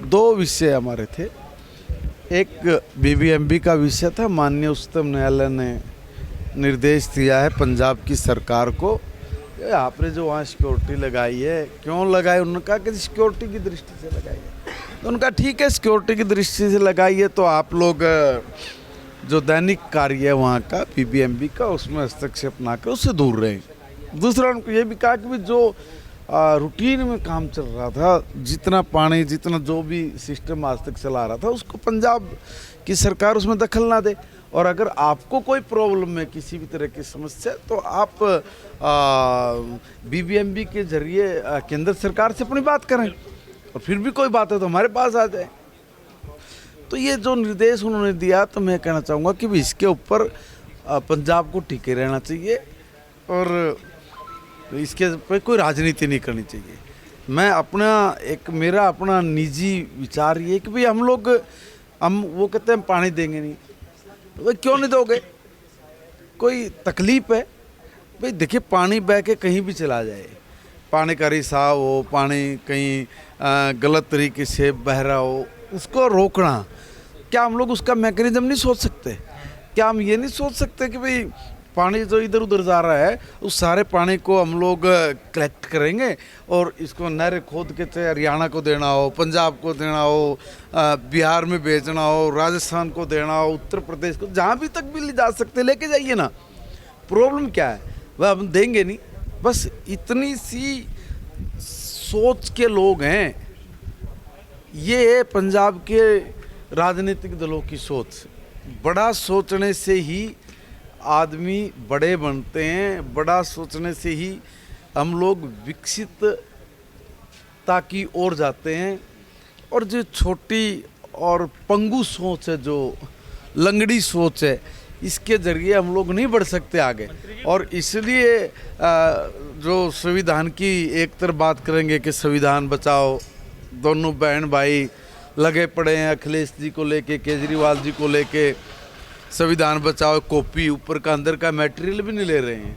दो विषय हमारे थे। एक बीबीएमबी का विषय था। माननीय उच्चतम न्यायालय ने निर्देश दिया है पंजाब की सरकार को, आपने जो वहाँ सिक्योरिटी लगाई है, क्यों लगाई? उन्होंने कहा कि सिक्योरिटी की दृष्टि से लगाई है। तो उनका ठीक है, सिक्योरिटी की दृष्टि से लगाई है तो आप लोग जो दैनिक कार्य है वहाँ का बीबीएमबी का, उसमें हस्तक्षेप ना कर, उससे दूर रहें। दूसरा उनको ये भी कहा कि जो रूटीन में काम चल रहा था, जितना पानी, जितना जो भी सिस्टम आज तक चला रहा था, उसको पंजाब की सरकार उसमें दखल ना दे। और अगर आपको कोई प्रॉब्लम है, किसी भी तरह की समस्या, तो आप बीबीएमबी के जरिए केंद्र सरकार से अपनी बात करें, और फिर भी कोई बात है तो हमारे पास आ जाए। तो ये जो निर्देश उन्होंने दिया, तो मैं कहना चाहूँगा कि भी इसके ऊपर पंजाब को टिके रहना चाहिए और इसके पे कोई राजनीति नहीं करनी चाहिए। मैं अपना मेरा अपना निजी विचार ये कि भाई हम वो कहते हैं पानी देंगे नहीं, तो भाई क्यों नहीं दोगे? कोई तकलीफ है? भाई देखिए, पानी बह के कहीं भी चला जाए, पानी का रिसाव हो, पानी कहीं गलत तरीके से बह रहा हो, उसको रोकना, क्या हम लोग उसका मैकेनिज्म नहीं सोच सकते? क्या हम ये नहीं सोच सकते कि भाई पानी जो इधर उधर जा रहा है, उस सारे पानी को हम लोग कलेक्ट करेंगे और इसको नहर खोद के, चाहे हरियाणा को देना हो, पंजाब को देना हो, बिहार में भेजना हो, राजस्थान को देना हो, उत्तर प्रदेश को, जहाँ भी तक भी ले जा सकते लेके जाइए ना। प्रॉब्लम क्या है? वह हम देंगे नहीं। बस इतनी सी सोच के लोग हैं। ये है पंजाब के राजनीतिक दलों की सोच। बड़ा सोचने से ही आदमी बड़े बनते हैं, बड़ा सोचने से ही हम लोग विकसितता की ओर जाते हैं। और जो छोटी और पंगु सोच है, जो लंगड़ी सोच है, इसके जरिए हम लोग नहीं बढ़ सकते आगे। और इसलिए जो संविधान की एक तरफ बात करेंगे कि संविधान बचाओ, दोनों बहन भाई लगे पड़े हैं अखिलेश जी को लेके, केजरीवाल जी को लेके, संविधान बचाओ। कॉपी ऊपर का अंदर का मटेरियल भी नहीं ले रहे हैं,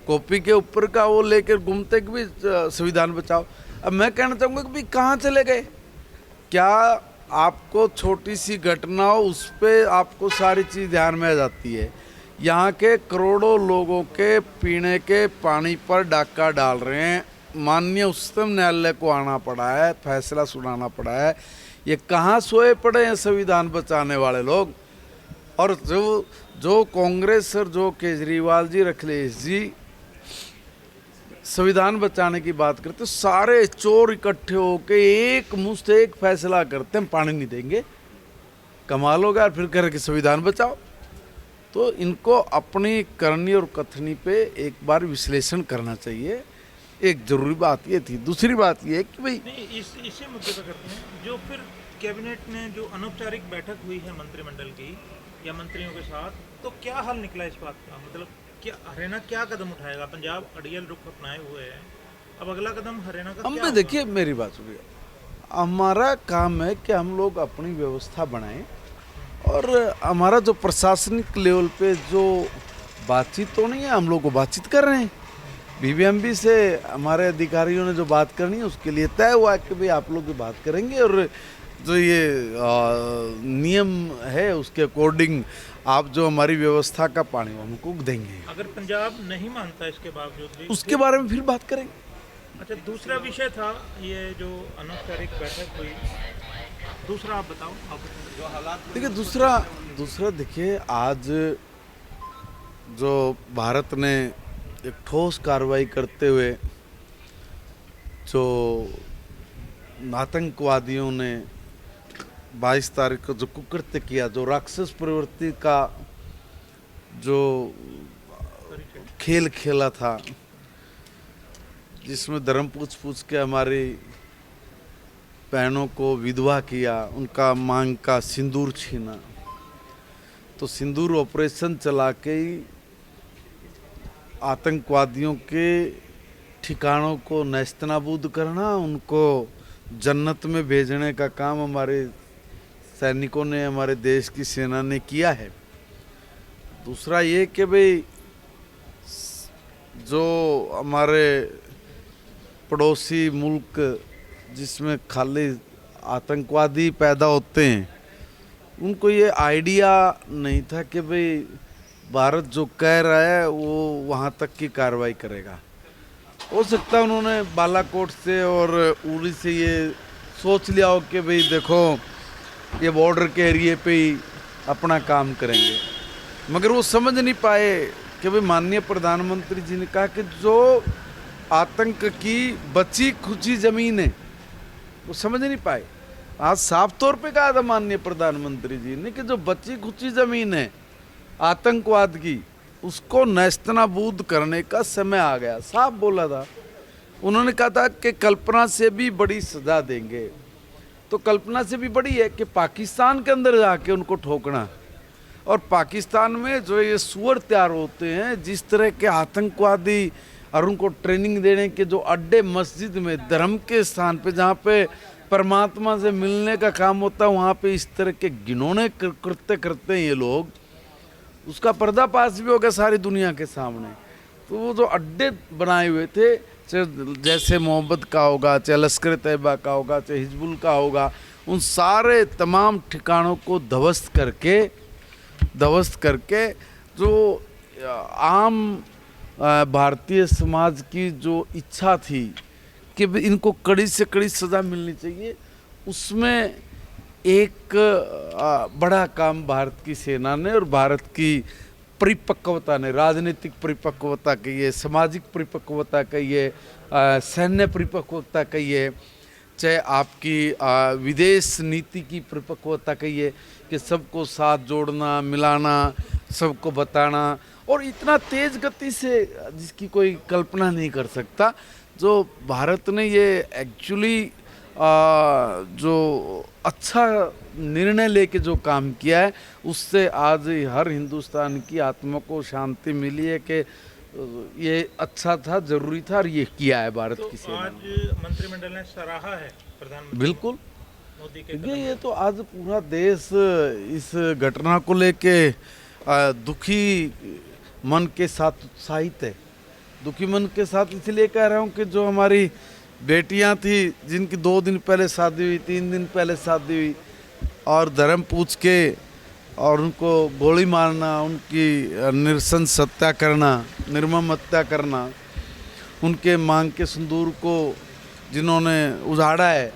कॉपी के ऊपर का वो लेकर घूमते कि भी संविधान बचाओ। अब मैं कहना चाहूँगा कि भाई कहाँ चले गए? क्या आपको छोटी सी घटना हो, उस पर आपको सारी चीज़ ध्यान में आ जाती है? यहाँ के करोड़ों लोगों के पीने के पानी पर डाका डाल रहे हैं। माननीय उच्चतम न्यायालय को आना पड़ा है, फैसला सुनाना पड़ा है। ये कहाँ सोए पड़े हैं संविधान बचाने वाले लोग? और जो कांग्रेस और जो केजरीवाल जी, अखिलेश जी संविधान बचाने की बात करते, सारे चोर इकट्ठे होके एक मुश्त एक फैसला करते हैं, पानी नहीं देंगे। कमाल होगा। फिर कह रहे कि संविधान बचाओ। तो इनको अपनी करनी और कथनी पे एक बार विश्लेषण करना चाहिए। एक जरूरी बात ये थी। दूसरी बात ये है कि भाई इसी मुद्दे पर करते हैं, जो फिर कैबिनेट ने जो अनौपचारिक बैठक हुई है मंत्रिमंडल की या मंत्रियों के साथ, तो क्या हल निकला इस बात का? मतलब क्या हरियाणा क्या कदम उठाएगा? पंजाब अड़ियल रुख अपनाए हुए है, अब अगला कदम हरियाणा का क्या? देखिए, मेरी बात सुनिए, हमारा काम है कि हम लोग अपनी व्यवस्था बनाएं, और हमारा जो प्रशासनिक लेवल पे जो बातचीत तो नहीं है, हम लोग को बातचीत कर रहे हैं। बीबीएमबी से हमारे अधिकारियों ने जो बात करनी है, उसके लिए तय हुआ कि भाई आप लोग बात करेंगे, और जो ये नियम है उसके अकॉर्डिंग आप जो हमारी व्यवस्था का पानी हमको देंगे। अगर पंजाब नहीं मानता इसके बावजूद भी, उसके बारे में फिर बात करेंगे। अच्छा, दूसरा विषय था ये जो अनौपचारिक बैठक हुई, दूसरा आप बताओ। जो हालात देखिए, दूसरा देखिए, आज जो भारत ने एक ठोस कार्रवाई करते हुए जो आतंकवादियों ने 22 तारीख को जो कुकृत्य किया, जो राक्षस प्रवृत्ति का जो खेल खेला था, जिसमें धर्म पूछ के हमारी बहनों को विधवा किया, उनका मांग का सिंदूर छीना, तो सिंदूर ऑपरेशन चला के ही आतंकवादियों के ठिकानों को नेस्तनाबूद करना, उनको जन्नत में भेजने का काम हमारे सैनिकों ने, हमारे देश की सेना ने किया है। दूसरा ये कि भाई जो हमारे पड़ोसी मुल्क जिसमें खाली आतंकवादी पैदा होते हैं उनको ये आइडिया नहीं था कि भाई भारत जो कह रहा है वो वहाँ तक की कार्रवाई करेगा। हो सकता है उन्होंने बालाकोट से और उरी से ये सोच लिया हो कि भाई देखो ये बॉर्डर के एरिए पे ही अपना काम करेंगे, मगर वो समझ नहीं पाए कि भाई माननीय प्रधानमंत्री जी ने कहा कि जो आतंक की बची खुची जमीन है वो समझ नहीं पाए। आज साफ तौर पे कहा था माननीय प्रधानमंत्री जी ने कि जो बची खुची जमीन है आतंकवाद की उसको नेस्तनाबूद करने का समय आ गया, साफ बोला था। उन्होंने कहा था कि कल्पना से भी बड़ी सजा देंगे। तो कल्पना से भी बड़ी है कि पाकिस्तान के अंदर जाके उनको ठोकना, और पाकिस्तान में जो ये सुअर तैयार होते हैं जिस तरह के आतंकवादी और उनको ट्रेनिंग देने के जो अड्डे मस्जिद में धर्म के स्थान पे जहाँ पे परमात्मा से मिलने का काम होता है वहाँ पे इस तरह के घिनौने कृत्य करते हैं ये लोग, उसका पर्दाफाश भी हो गया सारी दुनिया के सामने। तो वो जो अड्डे बनाए हुए थे जैसे मोहब्बत का होगा, चाहे लश्कर तैयबा का होगा, चाहे हिजबुल का होगा, उन सारे तमाम ठिकानों को ध्वस्त करके जो आम भारतीय समाज की जो इच्छा थी कि इनको कड़ी से कड़ी सज़ा मिलनी चाहिए, उसमें एक बड़ा काम भारत की सेना ने और भारत की परिपक्वता ने, राजनीतिक परिपक्वता कहिए, सामाजिक परिपक्वता कहिए, सैन्य परिपक्वता कहिए, चाहे आपकी विदेश नीति की परिपक्वता कहिए कि सबको साथ जोड़ना, मिलाना, सबको बताना, और इतना तेज गति से जिसकी कोई कल्पना नहीं कर सकता जो भारत ने ये एक्चुअली जो अच्छा निर्णय लेके जो काम किया है उससे आज हर हिंदुस्तान की आत्मा को शांति मिली है कि ये अच्छा था, जरूरी था और ये किया है भारत की सेना ने। आज मंत्रिमंडल ने सराहा है प्रधानमंत्री बिल्कुल मोदी के ये तो आज पूरा देश इस घटना को लेके दुखी मन के साथ उत्साहित है। दुखी मन के साथ इसलिए कह रहा हूँ कि जो हमारी बेटियां थी जिनकी 2 दिन पहले शादी हुई, 3 दिन पहले शादी हुई, और धर्म पूछ के और उनको गोली मारना, उनकी नृशंस हत्या करना, निर्मम हत्या करना, उनके मांग के सिंदूर को जिन्होंने उजाड़ा है,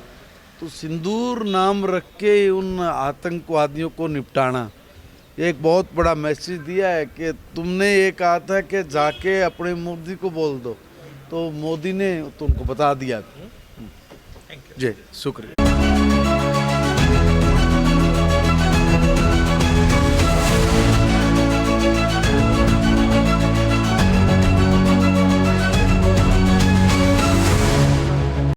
तो सिंदूर नाम रख के उन आतंकवादियों को निपटाना, ये एक बहुत बड़ा मैसेज दिया है कि तुमने ये कहा था कि जाके अपने मोदी को बोल दो, तो मोदी ने तुमको बता दिया। Thank you. जी शुक्रिया।